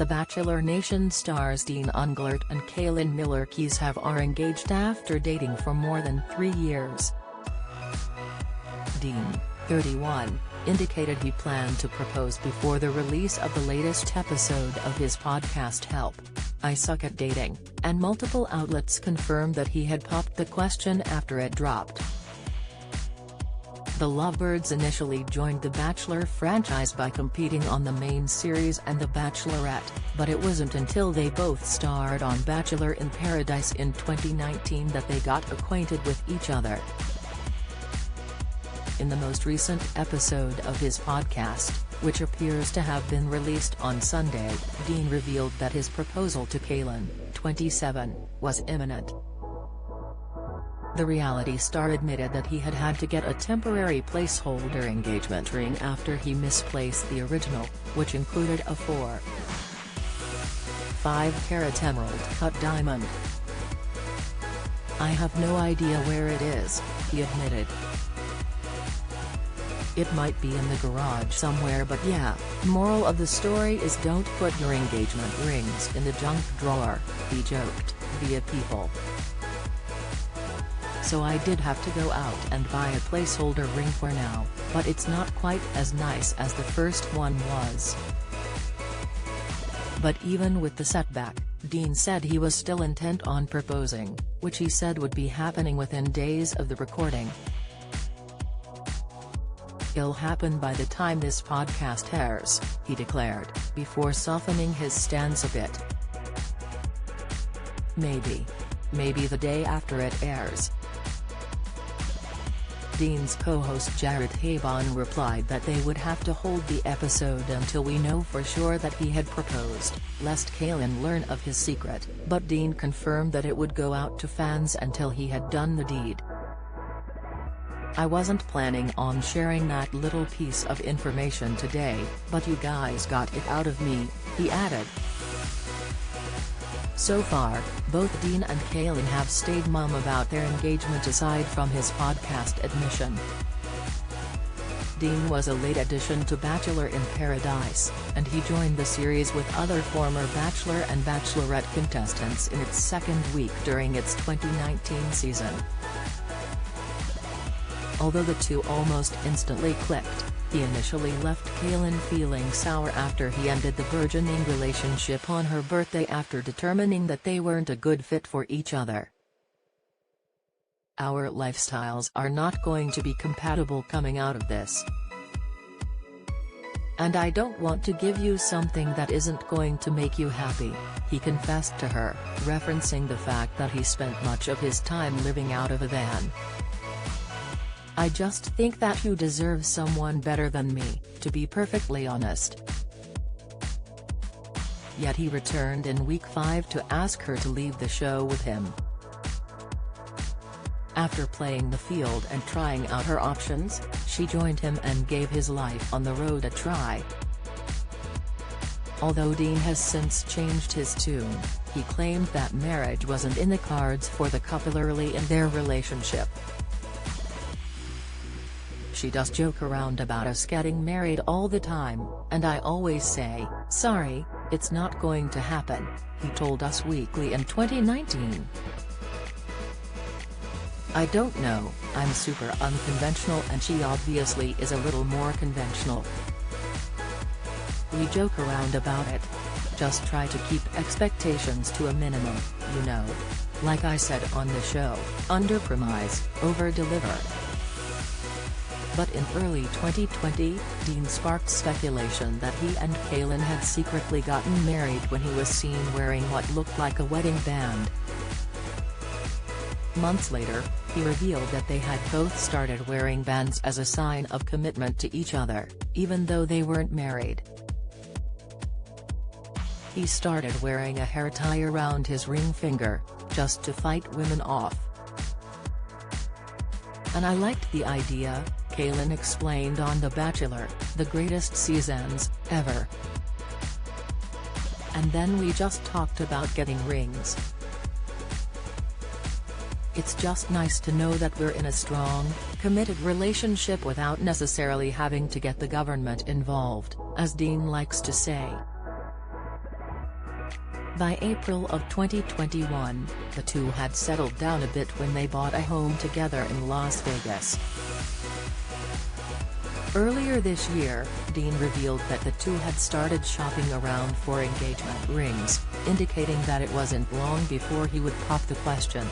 The Bachelor Nation stars Dean Unglert and Caelynn are engaged after dating for more than 3 years. Dean, 31, indicated he planned to propose before the release of the latest episode of his podcast Help! I Suck at Dating, and multiple outlets confirmed that he had popped the question after it dropped. The lovebirds initially joined The Bachelor franchise by competing on the main series and The Bachelorette, but it wasn't until they both starred on Bachelor in Paradise in 2019 that they got acquainted with each other. In the most recent episode of his podcast, which appears to have been released on Sunday, Dean revealed that his proposal to Caelynn, 27, was imminent. The reality star admitted that he had to get a temporary placeholder engagement ring after he misplaced the original, which included a 5-carat emerald-cut diamond. "I have no idea where it is," he admitted. "It might be in the garage somewhere, but yeah, moral of the story is don't put your engagement rings in the junk drawer," he joked, via People. "So I did have to go out and buy a placeholder ring for now, but it's not quite as nice as the first one was." But even with the setback, Dean said he was still intent on proposing, which he said would be happening within days of the recording. "It'll happen by the time this podcast airs," he declared, before softening his stance a bit. Maybe the day after it airs." Dean's co-host Jared Habon replied that they would have to hold the episode until we know for sure that he had proposed, lest Caelynn learn of his secret, but Dean confirmed that it would go out to fans until he had done the deed. "I wasn't planning on sharing that little piece of information today, but you guys got it out of me," he added. So far, both Dean and Caelynn have stayed mum about their engagement aside from his podcast admission. Dean was a late addition to Bachelor in Paradise, and he joined the series with other former Bachelor and Bachelorette contestants in its second week during its 2019 season. Although the two almost instantly clicked, he initially left Caelynn feeling sour after he ended the burgeoning relationship on her birthday after determining that they weren't a good fit for each other. "Our lifestyles are not going to be compatible coming out of this. And I don't want to give you something that isn't going to make you happy," he confessed to her, referencing the fact that he spent much of his time living out of a van. "I just think that you deserve someone better than me, to be perfectly honest." Yet he returned in week 5 to ask her to leave the show with him. After playing the field and trying out her options, she joined him and gave his life on the road a try. Although Dean has since changed his tune, he claimed that marriage wasn't in the cards for the couple early in their relationship. "She does joke around about us getting married all the time, and I always say, sorry, it's not going to happen," he told Us Weekly in 2019. "I don't know, I'm super unconventional and she obviously is a little more conventional. We joke around about it. Just try to keep expectations to a minimum, you know. Like I said on the show, underpromise, overdeliver." But in early 2020, Dean sparked speculation that he and Caelynn had secretly gotten married when he was seen wearing what looked like a wedding band. Months later, he revealed that they had both started wearing bands as a sign of commitment to each other, even though they weren't married. He started wearing a hair tie around his ring finger, just to fight women off. "And I liked the idea," Caelynn explained on The Bachelor, "the greatest seasons ever. And then we just talked about getting rings. It's just nice to know that we're in a strong, committed relationship without necessarily having to get the government involved," as Dean likes to say. By April of 2021, the two had settled down a bit when they bought a home together in Las Vegas. Earlier this year, Dean revealed that the two had started shopping around for engagement rings, indicating that it wasn't long before he would pop the question.